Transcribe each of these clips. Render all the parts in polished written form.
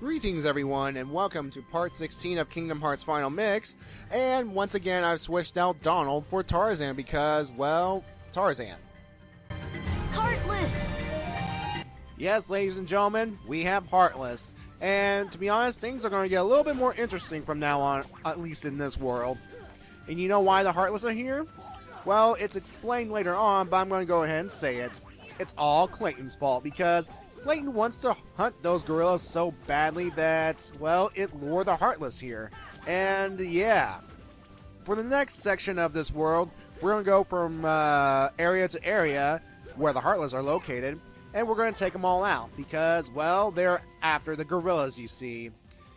Greetings everyone, and welcome to part 16 of Kingdom Hearts Final Mix, and once again I've switched out Donald for Tarzan because, well, Tarzan. Heartless! Yes, ladies and gentlemen, we have Heartless, and to be honest, things are going to get a little bit more interesting from now on, at least in this world. And you know why the Heartless are here? Well, it's explained later on, but I'm going to go ahead and say it. It's all Clayton's fault because Clayton wants to hunt those gorillas so badly that, well, it lured the Heartless here. And yeah, for the next section of this world, we're going to go from area to area where the Heartless are located, and we're going to take them all out because, well, they're after the gorillas, you see.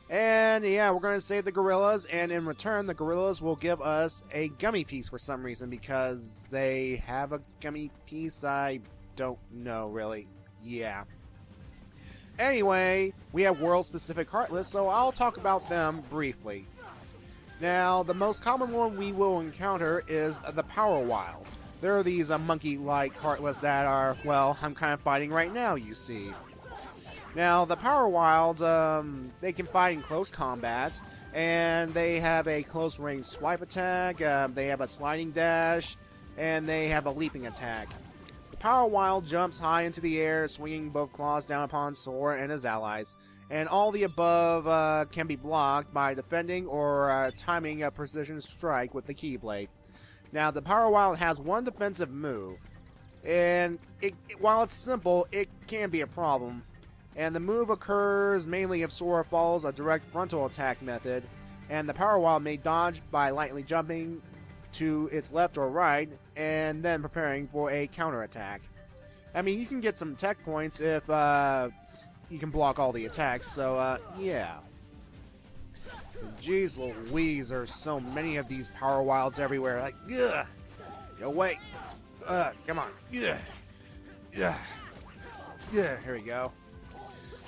And yeah, we're going to save the gorillas, and in return, the gorillas will give us a gummy piece for some reason because they have a gummy piece. I don't know, really. Yeah. Anyway, we have world-specific Heartless, so I'll talk about them briefly. Now, the most common one we will encounter is the Power Wild. There are these monkey-like Heartless that are, well, I'm kind of fighting right now, you see. Now, the Power Wilds, they can fight in close combat, and they have a close-range swipe attack, they have a sliding dash, and they have a leaping attack. Power Wild jumps high into the air, swinging both claws down upon Sora and his allies, and all the above can be blocked by defending or timing a precision strike with the Keyblade. Now, the Power Wild has one defensive move, and while it's simple, it can be a problem. And the move occurs mainly if Sora follows a direct frontal attack method, and the Power Wild may dodge by lightly jumping to its left or right, and then preparing for a counterattack. I mean, you can get some tech points if you can block all the attacks, so yeah. Jeez Louise, there's so many of these Power Wilds everywhere. Like, ugh! Yo, wait! Come on! Ugh! Ugh! Yeah, here we go.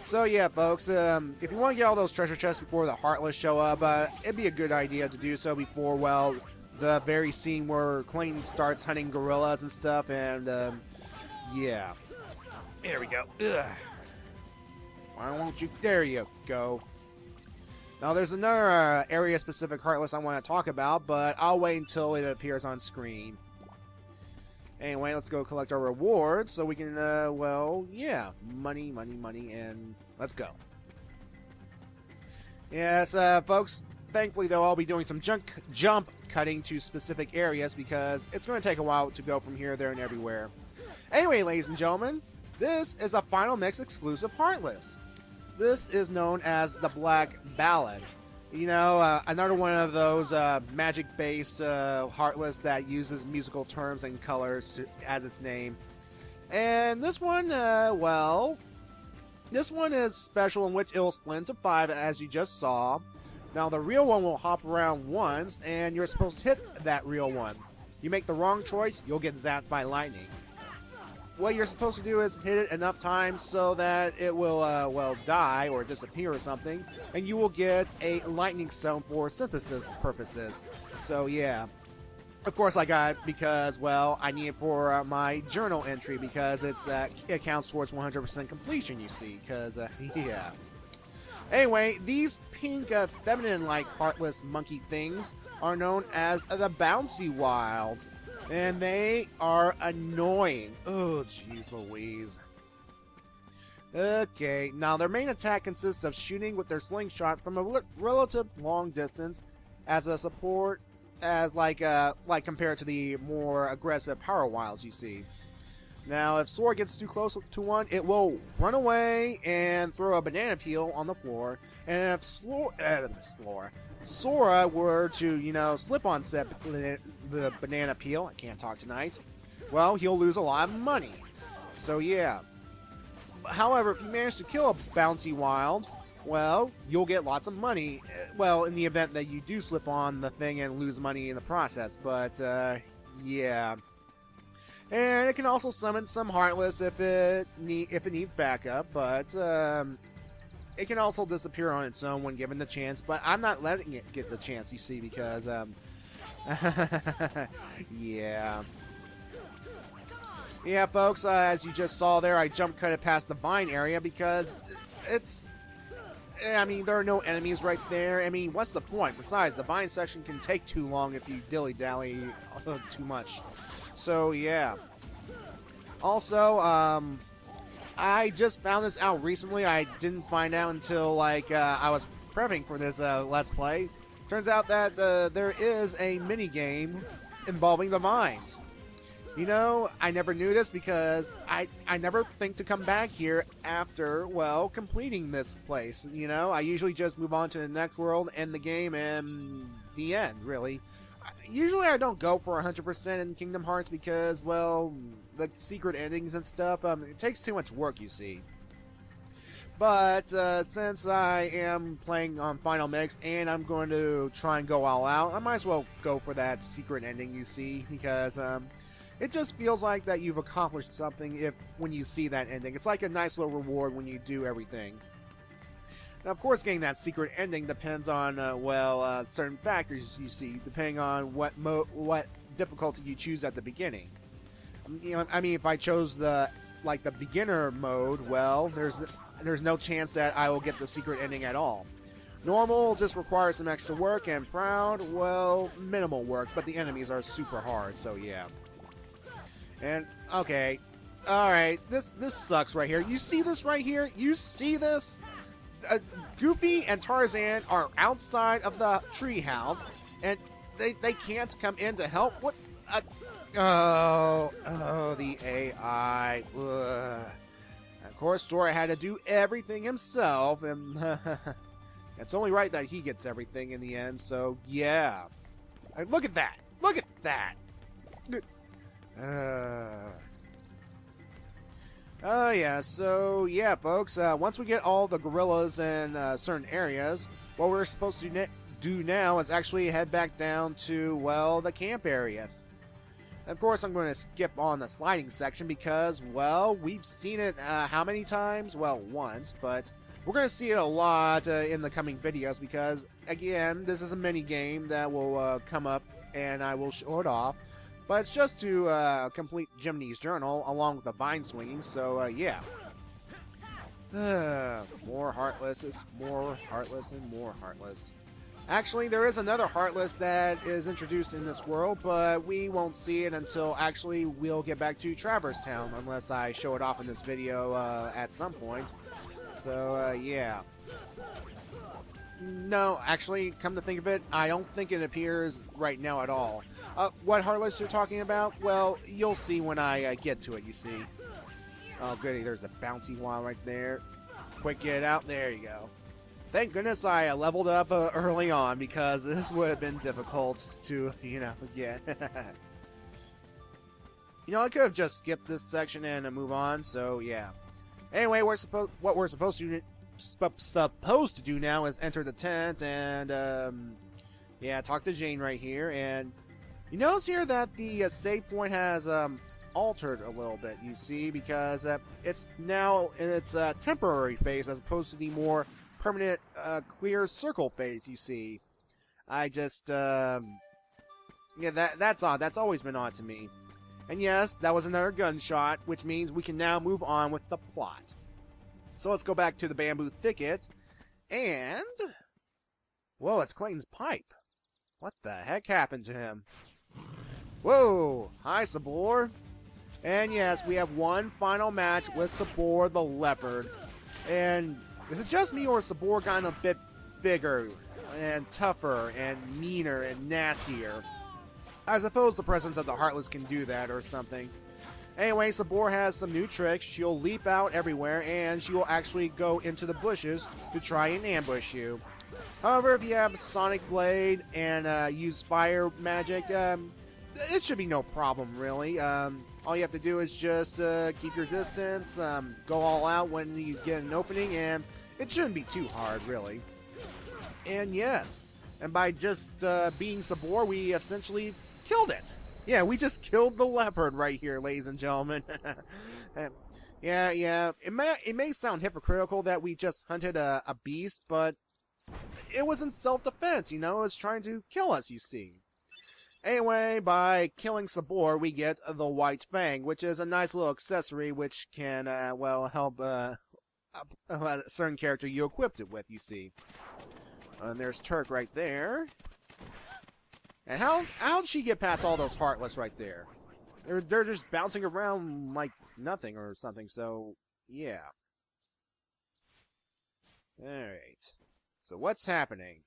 So yeah, folks, if you want to get all those treasure chests before the Heartless show up, it'd be a good idea to do so before, well, the very scene where Clayton starts hunting gorillas and stuff, and, yeah. There we go. Ugh. Why won't you? There you go. Now, there's another area-specific Heartless I want to talk about, but I'll wait until it appears on screen. Anyway, let's go collect our rewards so we can, well, yeah. Money, and let's go. Yes, folks. Thankfully, though, I'll be doing some jump cutting to specific areas because it's going to take a while to go from here, there, and everywhere. Anyway, ladies and gentlemen, this is a Final Mix exclusive Heartless. This is known as the Black Ballad. You know, another one of those magic-based Heartless that uses musical terms and colors as its name. And this one, well, this one is special in which it'll split into 5, as you just saw. Now, the real one will hop around once, and you're supposed to hit that real one. You make the wrong choice, you'll get zapped by lightning. What you're supposed to do is hit it enough times so that it will, well, die or disappear or something, and you will get a lightning stone for synthesis purposes. So, yeah. Of course, I got it because, well, I need it for my journal entry because it counts towards 100% completion, you see, because, yeah. Anyway, these pink, feminine-like Heartless monkey things are known as the Bouncy Wild, and they are annoying. Oh, jeez Louise. Okay, now their main attack consists of shooting with their slingshot from a relative long distance as a support, as like compared to the more aggressive Power Wilds you see. Now, if Sora gets too close to one, it will run away and throw a banana peel on the floor. And if Sora were to, you know, slip on the banana peel, I can't talk tonight, well, he'll lose a lot of money. So, yeah. However, if you manage to kill a Bouncy Wild, well, you'll get lots of money. Well, in the event that you do slip on the thing and lose money in the process. But, yeah. And it can also summon some Heartless if it needs backup, but it can also disappear on its own when given the chance. But I'm not letting it get the chance, you see, because yeah. Yeah, folks, as you just saw there, I jump cut it past the vine area because it's I mean, there are no enemies right there. I mean, what's the point? Besides, the vine section can take too long if you dilly-dally too much. So, yeah. Also, I just found this out recently. I didn't find out until, like, I was prepping for this Let's Play. Turns out that there is a mini-game involving the vines. You know, I never knew this because I never think to come back here after, well, completing this place. You know, I usually just move on to the next world, end the game, and the end, really. Usually I don't go for 100% in Kingdom Hearts because, well, the secret endings and stuff, it takes too much work, you see. But since I am playing on Final Mix and I'm going to try and go all out, I might as well go for that secret ending, you see, because it just feels like that you've accomplished something when you see that ending. It's like a nice little reward when you do everything. Now, of course, getting that secret ending depends on, certain factors, you see, depending on what difficulty you choose at the beginning. You know, I mean, if I chose the beginner mode, well, there's no chance that I will get the secret ending at all. Normal just requires some extra work, and proud, well, minimal work, but the enemies are super hard, so yeah. And, okay, alright, this sucks right here. You see this right here? You see this? Goofy and Tarzan are outside of the treehouse, and they can't come in to help? What? The AI. Ugh. Of course, Sora had to do everything himself, and it's only right that he gets everything in the end, so yeah. Look at that! Look at that! Oh yeah, so yeah, folks, once we get all the gorillas in certain areas, what we're supposed to do now is actually head back down to, well, the camp area. Of course, I'm going to skip on the sliding section because, well, we've seen it how many times? Well, once, but we're going to see it a lot in the coming videos because, again, this is a mini-game that will come up and I will show it off. But it's just to complete Jiminy's Journal along with the vine swinging, so yeah. More Heartless, more Heartless, and more Heartless. Actually, there is another Heartless that is introduced in this world, but we won't see it until actually we'll get back to Traverse Town, unless I show it off in this video at some point. So, yeah. No, actually, come to think of it, I don't think it appears right now at all. What Heartless you're talking about? Well, you'll see when I get to it, you see. Oh, goody, there's a bouncy one right there. Quick, get it out. There you go. Thank goodness I leveled up early on, because this would have been difficult to, get. I could have just skipped this section and move on, so yeah. Anyway, what we're supposed to do now is enter the tent and, talk to Jane right here. And you notice here that the save point has altered a little bit, you see, because it's now in its temporary phase as opposed to the more permanent clear circle phase, you see. I just, that's odd. That's always been odd to me. And yes, that was another gunshot, which means we can now move on with the plot. So let's go back to the bamboo thicket, and... Whoa, it's Clayton's pipe. What the heck happened to him? Whoa! Hi, Sabor. And yes, we have one final match with Sabor the Leopard. And is it just me, or has Sabor gotten a bit bigger, and tougher, and meaner, and nastier? I suppose the presence of the Heartless can do that, or something. Anyway, Sabor has some new tricks. She'll leap out everywhere, and she will actually go into the bushes to try and ambush you. However, if you have Sonic Blade and use fire magic, it should be no problem, really. All you have to do is just keep your distance, go all out when you get an opening, and it shouldn't be too hard, really. And yes, and by just being Sabor, we essentially killed it. Yeah, we just killed the leopard right here, ladies and gentlemen. Yeah. It may sound hypocritical that we just hunted a beast, but it was in self-defense, it was trying to kill us, you see. Anyway, by killing Sabor, we get the White Fang, which is a nice little accessory which can, help a certain character you equipped it with, you see. And there's Turk right there. And how'd she get past all those Heartless right there? They're just bouncing around like nothing or something, so yeah. Alright. So what's happening?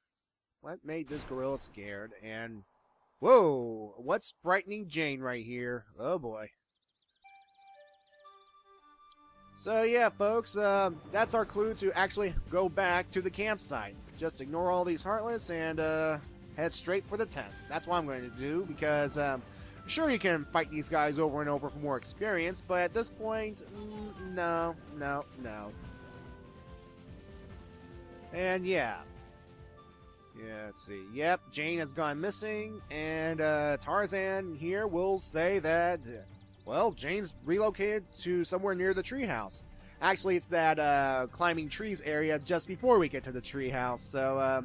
What made this gorilla scared? And whoa! What's frightening Jane right here? Oh boy. So yeah, folks, that's our clue to actually go back to the campsite. Just ignore all these Heartless and head straight for the tent. That's what I'm going to do, because sure you can fight these guys over and over for more experience, but at this point, no. And yeah, let's see. Yep, Jane has gone missing, and Tarzan here will say that, well, Jane's relocated to somewhere near the treehouse. Actually, it's that climbing trees area just before we get to the treehouse. So,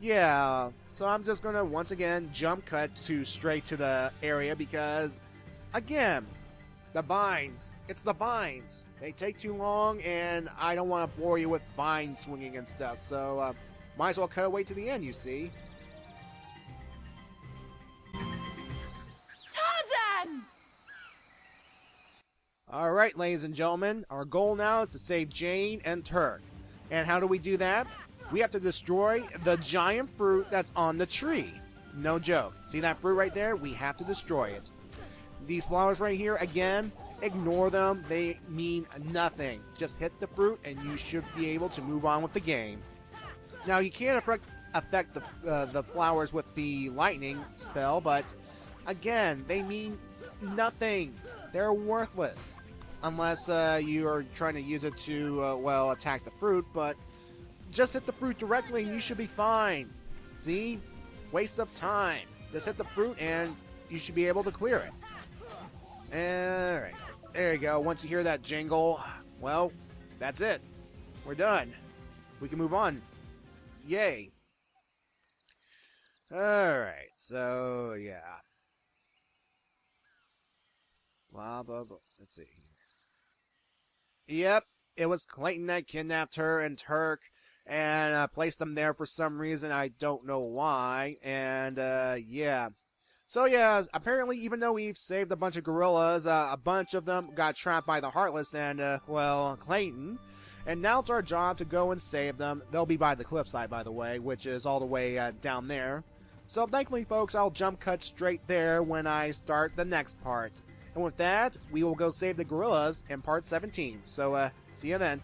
yeah. So I'm just gonna once again jump cut straight to the area because, again, the vines. It's the vines. They take too long, and I don't want to bore you with vine swinging and stuff. So, might as well cut away to the end. You see. Alright, ladies and gentlemen, our goal now is to save Jane and Turk. And how do we do that? We have to destroy the giant fruit that's on the tree. No joke. See that fruit right there? We have to destroy it. These flowers right here, again, ignore them. They mean nothing. Just hit the fruit and you should be able to move on with the game. Now, you can't affect the flowers with the lightning spell, but again, they mean nothing. They're worthless. Unless you are trying to use it to, well, attack the fruit, but just hit the fruit directly and you should be fine. See? Waste of time. Just hit the fruit and you should be able to clear it. Alright. There you go. Once you hear that jingle, well, that's it. We're done. We can move on. Yay. Alright, so, yeah. Blah, blah, blah. Let's see. Yep, it was Clayton that kidnapped her and Turk and placed them there for some reason. I don't know why. And, yeah. So, yeah, apparently even though we've saved a bunch of gorillas, a bunch of them got trapped by the Heartless and, well, Clayton. And now it's our job to go and save them. They'll be by the cliffside, by the way, which is all the way down there. So, thankfully, folks, I'll jump cut straight there when I start the next part. And with that, we will go save the gorillas in part 17. So, see you then.